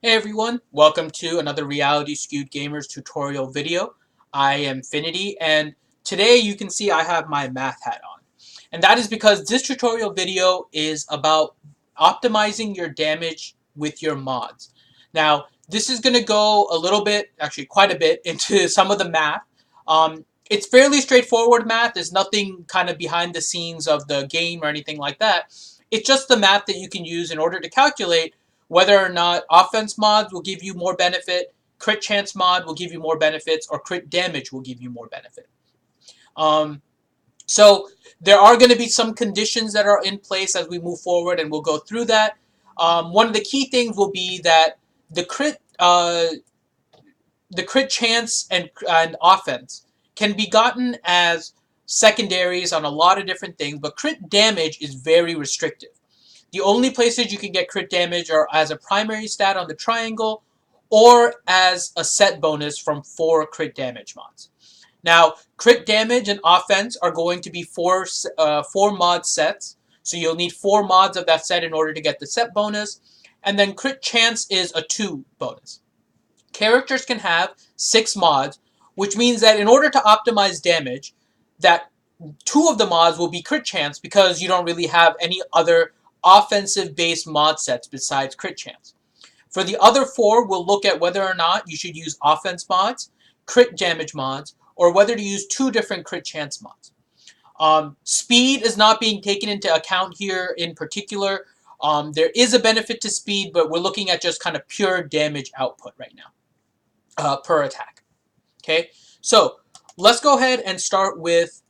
Hey everyone, welcome to another Reality Skewed Gamers tutorial video. I am Finity, and today you can see I have my math hat on. And that is because this tutorial video is about optimizing your damage with your mods. Now, this is going to go a little bit, actually quite a bit, into some of the math. It's fairly straightforward math. There's nothing kind of behind the scenes of the game or anything like that. It's just the math that you can use in order to calculate whether or not offense mods will give you more benefit, crit chance mod will give you more benefits, or crit damage will give you more benefit. Um, so there are going to be some conditions that are in place as we move forward, and we'll go through that. One of the key things will be that the crit chance and offense can be gotten as secondaries on a lot of different things, but crit damage is very restrictive. The only places you can get crit damage are as a primary stat on the triangle or as a set bonus from 4 crit damage mods. Now, crit damage and offense are going to be four mod sets, so you'll need 4 mods of that set in order to get the set bonus, and then crit chance is a 2 bonus. Characters can have 6 mods, which means that in order to optimize damage, that 2 of the mods will be crit chance because you don't really have any other offensive based mod sets besides crit chance. For the other 4, we'll look at whether or not you should use offense mods, crit damage mods, or whether to use 2 different crit chance mods. Speed is not being taken into account here in particular. There is a benefit to speed, but we're looking at just kind of pure damage output right now per attack. Okay, so let's go ahead and start with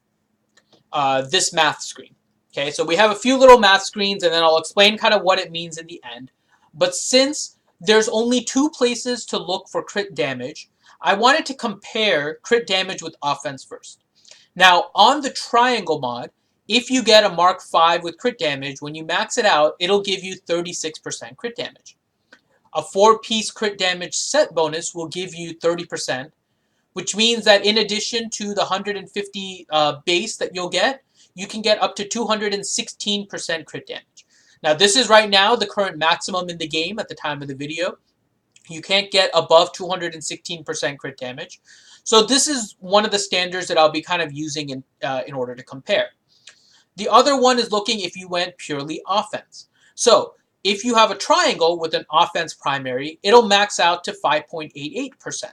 this math screen. Okay, so we have a few little math screens, and then I'll explain kind of what it means in the end. But since there's only 2 places to look for crit damage, I wanted to compare crit damage with offense first. Now, on the triangle mod, if you get a Mark 5 with crit damage, when you max it out, it'll give you 36% crit damage. A 4-piece crit damage set bonus will give you 30%, which means that in addition to the 150 base that you'll get, you can get up to 216% crit damage. Now, this is right now the current maximum in the game at the time of the video. You can't get above 216% crit damage. So this is one of the standards that I'll be kind of using in order to compare. The other one is looking if you went purely offense. So if you have a triangle with an offense primary, it'll max out to 5.88%.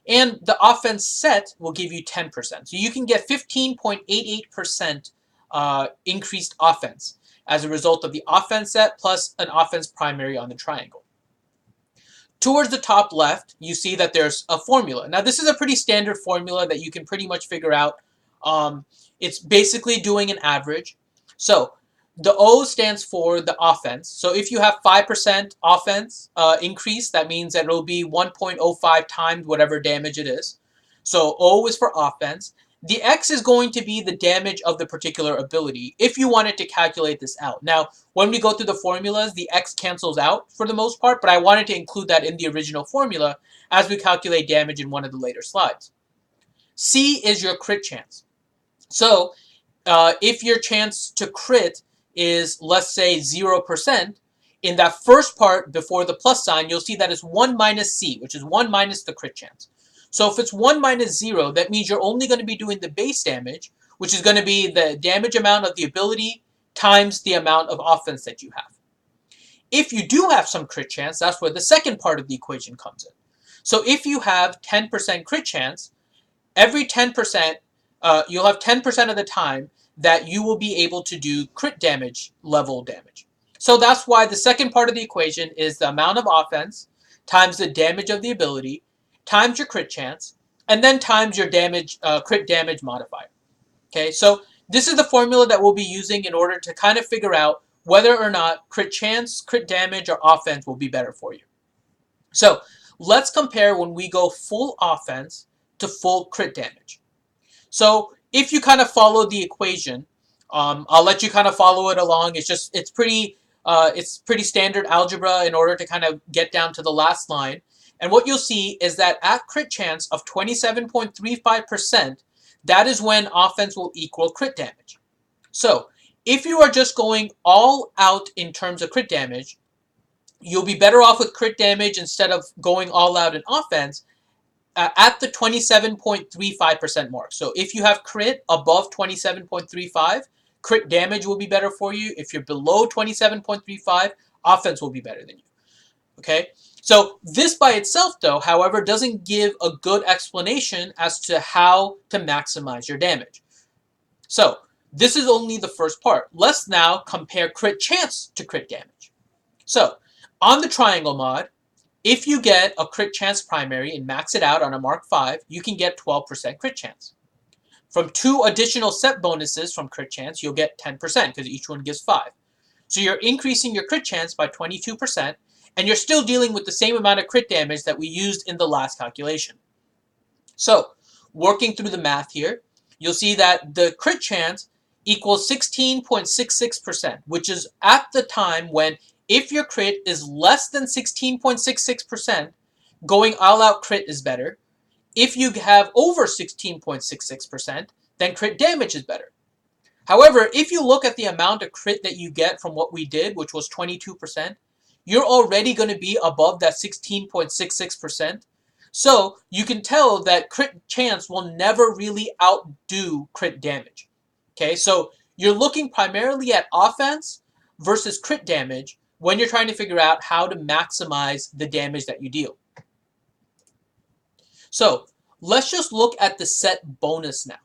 And the offense set will give you 10%. So you can get 15.88% increased offense as a result of the offense set plus an offense primary on the triangle. Towards the top left, you see that there's a formula. Now, this is a pretty standard formula that you can pretty much figure out. It's basically doing an average. So the O stands for the offense. So if you have 5% offense increase, that means that it'll be 1.05 times whatever damage it is. So O is for offense. The X is going to be the damage of the particular ability if you wanted to calculate this out. Now, when we go through the formulas, the X cancels out for the most part, but I wanted to include that in the original formula as we calculate damage in one of the later slides. C is your crit chance. So if your chance to crit is, let's say, 0%, in that first part before the plus sign, you'll see that it's 1 minus C, which is 1 minus the crit chance. So if it's 1 minus 0, that means you're only going to be doing the base damage, which is going to be the damage amount of the ability times the amount of offense that you have. If you do have some crit chance, that's where the second part of the equation comes in. So if you have 10% crit chance, every 10%, you'll have 10% of the time that you will be able to do crit damage level damage. So that's why the second part of the equation is the amount of offense times the damage of the ability times your crit chance, and then times your damage crit damage modifier. Okay, so this is the formula that we'll be using in order to kind of figure out whether or not crit chance, crit damage, or offense will be better for you. So let's compare when we go full offense to full crit damage. So if you kind of follow the equation, I'll let you kind of follow it along. It's pretty standard algebra in order to kind of get down to the last line. And what you'll see is that at crit chance of 27.35%, that is when offense will equal crit damage. So if you are just going all out in terms of crit damage, you'll be better off with crit damage instead of going all out in offense at the 27.35% mark. So if you have crit above 27.35, crit damage will be better for you. If you're below 27.35, offense will be better than you. Okay? So this by itself, though, however, doesn't give a good explanation as to how to maximize your damage. So this is only the first part. Let's now compare crit chance to crit damage. So on the triangle mod, if you get a crit chance primary and max it out on a Mark 5, you can get 12% crit chance. From 2 additional set bonuses from crit chance, you'll get 10% because each one gives 5. So you're increasing your crit chance by 22%, and you're still dealing with the same amount of crit damage that we used in the last calculation. So, working through the math here, you'll see that the crit chance equals 16.66%, which is at the time when if your crit is less than 16.66%, going all out crit is better. If you have over 16.66%, then crit damage is better. However, if you look at the amount of crit that you get from what we did, which was 22%, you're already going to be above that 16.66%. So you can tell that crit chance will never really outdo crit damage. Okay, so you're looking primarily at offense versus crit damage when you're trying to figure out how to maximize the damage that you deal. So let's just look at the set bonus now.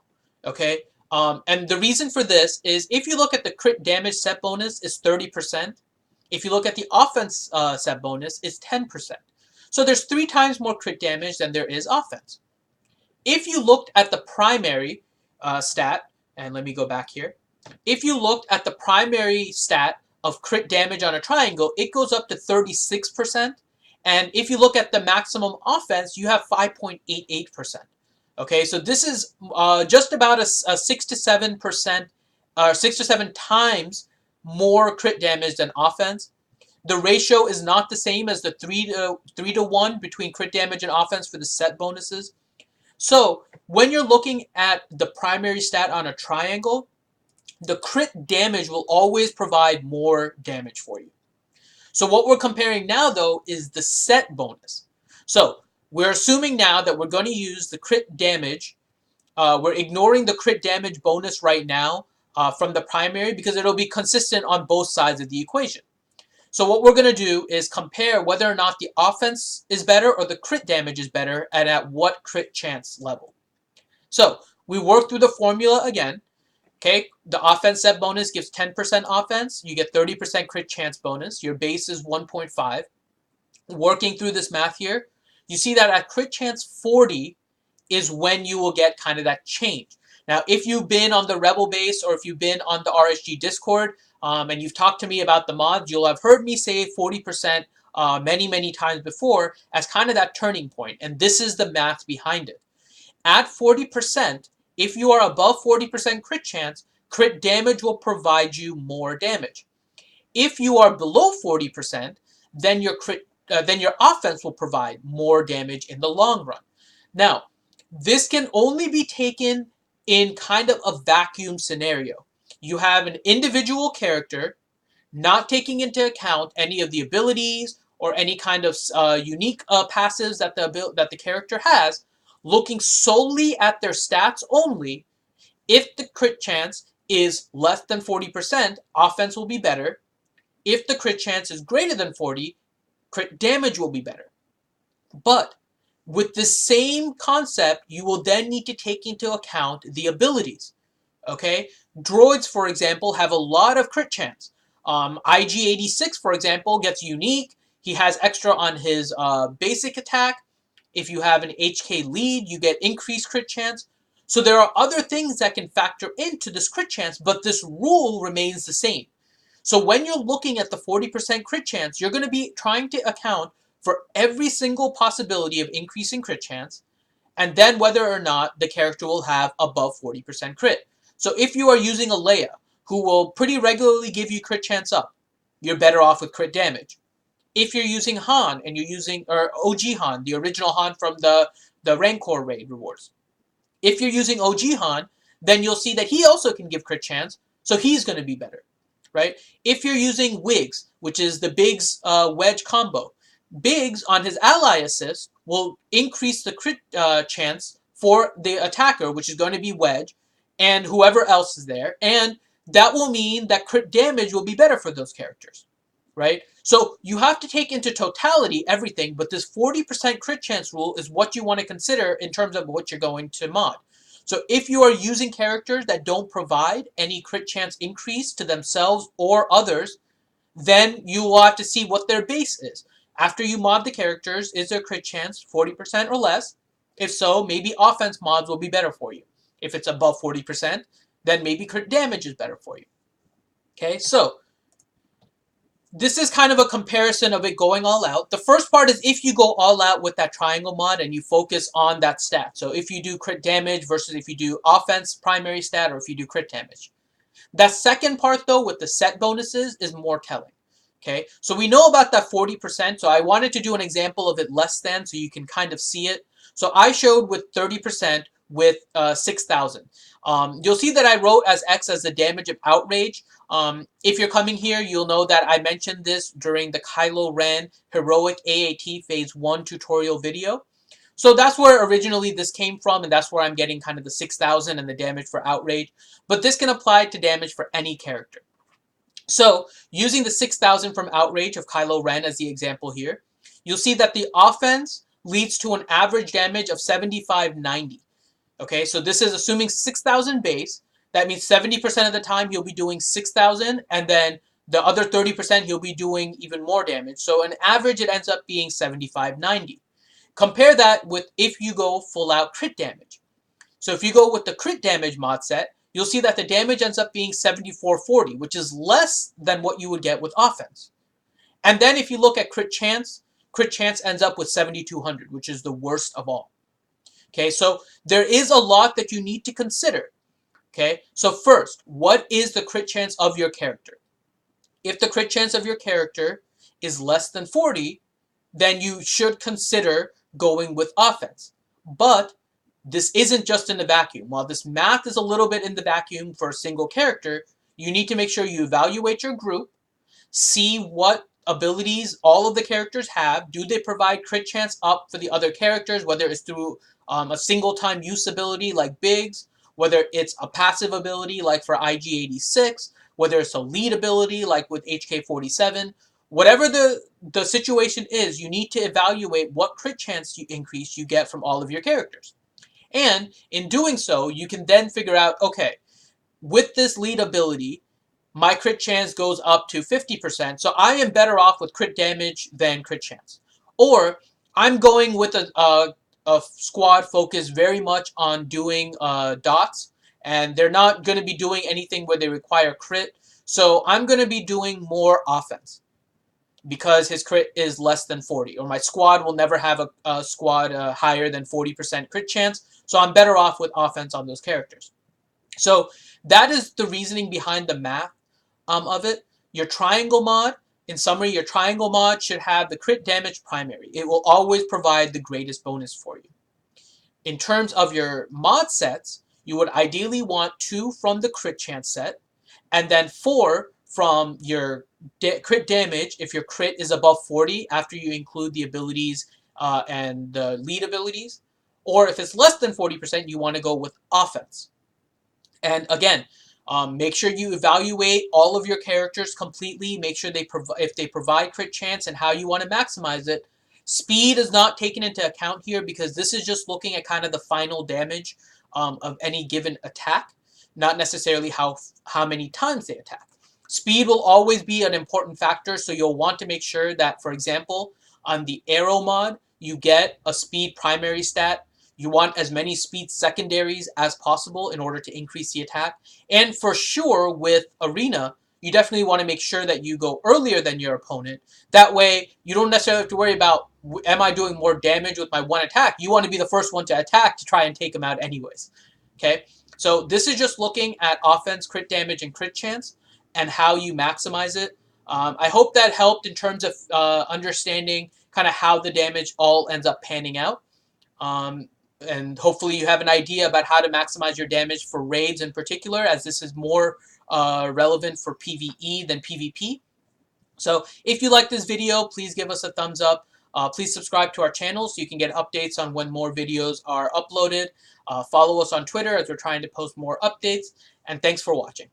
Okay, and the reason for this is if you look at the crit damage set bonus is 30%. If you look at the offense set bonus, it's 10%. So there's 3 times more crit damage than there is offense. If you looked at the primary stat, and let me go back here. If you looked at the primary stat of crit damage on a triangle, it goes up to 36%. And if you look at the maximum offense, you have 5.88%. Okay, so this is just about a 6 to 7%, 6 to 7 times more crit damage than offense. The ratio is not the same as the 3 to 1 between crit damage and offense for the set bonuses. So when you're looking at the primary stat on a triangle, the crit damage will always provide more damage for you. So what we're comparing now, though, is the set bonus. So we're assuming now that we're going to use the crit damage. We're ignoring the crit damage bonus right now from the primary because it'll be consistent on both sides of the equation. So what we're going to do is compare whether or not the offense is better or the crit damage is better and at what crit chance level. So we work through the formula again. Okay, the offense set bonus gives 10% offense. You get 30% crit chance bonus. Your base is 1.5. Working through this math here, you see that at crit chance 40 is when you will get kind of that change. Now, if you've been on the Rebel base or if you've been on the RSG Discord and you've talked to me about the mods, you'll have heard me say 40% many times before as kind of that turning point. And this is the math behind it. At 40%, if you are above 40% crit chance, crit damage will provide you more damage. If you are below 40%, then your offense will provide more damage in the long run. Now, this can only be taken in kind of a vacuum scenario. You have an individual character not taking into account any of the abilities or any kind of unique passives that the character has, looking solely at their stats only. If the crit chance is less than 40%, offense will be better. If the crit chance is greater than 40, crit damage will be better. But with the same concept, you will then need to take into account the abilities. Okay? Droids, for example, have a lot of crit chance. IG-86, for example, gets unique. He has extra on his basic attack. If you have an HK lead, you get increased crit chance. So there are other things that can factor into this crit chance, but this rule remains the same. So when you're looking at the 40% crit chance, you're going to be trying to account for every single possibility of increasing crit chance, and then whether or not the character will have above 40% crit. So if you are using a Leia, who will pretty regularly give you crit chance up, you're better off with crit damage. If you're using Han, and you're using OG Han, the original Han from the Rancor raid rewards. If you're using OG Han, then you'll see that he also can give crit chance, so he's going to be better, right? If you're using Wigs, which is the Biggs wedge combo. Biggs on his ally assist will increase the crit chance for the attacker, which is going to be Wedge, and whoever else is there, and that will mean that crit damage will be better for those characters, right? So you have to take into totality everything, but this 40% crit chance rule is what you want to consider in terms of what you're going to mod. So if you are using characters that don't provide any crit chance increase to themselves or others, then you will have to see what their base is. After you mod the characters, is their crit chance 40% or less? If so, maybe offense mods will be better for you. If it's above 40%, then maybe crit damage is better for you. Okay, so this is kind of a comparison of it going all out. The first part is if you go all out with that triangle mod and you focus on that stat. So if you do crit damage versus if you do offense primary stat or if you do crit damage. That second part, though, with the set bonuses is more telling. Okay, so we know about that 40%, so I wanted to do an example of it less than so you can kind of see it. So I showed with 30% with 6,000. You'll see that I wrote as X as the damage of outrage. If you're coming here, you'll know that I mentioned this during the Kylo Ren Heroic AAT Phase 1 tutorial video. So that's where originally this came from, and that's where I'm getting kind of the 6,000 and the damage for outrage. But this can apply to damage for any character. So using the 6,000 from outrage of Kylo Ren as the example here, you'll see that the offense leads to an average damage of 7590. Okay, so this is assuming 6,000 base. That means 70% of the time he'll be doing 6,000, and then the other 30% he'll be doing even more damage. So on average, it ends up being 7590. Compare that with if you go full out crit damage. So if you go with the crit damage mod set, you'll see that the damage ends up being 7440, which is less than what you would get with offense. And then if you look at crit chance ends up with 7200, which is the worst of all. Okay, so there is a lot that you need to consider. Okay, so first, what is the crit chance of your character? If the crit chance of your character is less than 40, then you should consider going with offense. But this isn't just in the vacuum. While this math is a little bit in the vacuum for a single character, you need to make sure you evaluate your group, see what abilities all of the characters have. Do they provide crit chance up for the other characters, whether it's through a single time use ability like Biggs, whether it's a passive ability like for IG-86, whether it's a lead ability like with HK-47. Whatever the situation is, you need to evaluate what crit chance increase you get from all of your characters. And in doing so, you can then figure out, okay, with this lead ability, my crit chance goes up to 50%, so I am better off with crit damage than crit chance. Or I'm going with a squad focused very much on doing dots, and they're not going to be doing anything where they require crit, so I'm going to be doing more offense because his crit is less than 40, or my squad will never have a squad higher than 40% crit chance, so I'm better off with offense on those characters. So that is the reasoning behind the math of it. Your triangle mod, in summary, your triangle mod should have the crit damage primary. It will always provide the greatest bonus for you. In terms of your mod sets, you would ideally want 2 from the crit chance set, and then 4 from your crit damage if your crit is above 40 after you include the abilities and the lead abilities. Or if it's less than 40%, you want to go with offense. And again, make sure you evaluate all of your characters completely. Make sure if they provide crit chance and how you want to maximize it. Speed is not taken into account here because this is just looking at kind of the final damage of any given attack, not necessarily how many times they attack. Speed will always be an important factor, so you'll want to make sure that, for example, on the arrow mod, you get a speed primary stat. You want as many speed secondaries as possible in order to increase the attack. And for sure, with Arena, you definitely want to make sure that you go earlier than your opponent. That way, you don't necessarily have to worry about, am I doing more damage with my one attack? You want to be the first one to attack to try and take them out anyways. Okay, so this is just looking at offense, crit damage, and crit chance, and how you maximize it. I hope that helped in terms of understanding kind of how the damage all ends up panning out. And hopefully you have an idea about how to maximize your damage for raids in particular, as this is more relevant for PvE than PvP. So if you like this video, please give us a thumbs up. Please subscribe to our channel so you can get updates on when more videos are uploaded. Follow us on Twitter as we're trying to post more updates. And thanks for watching.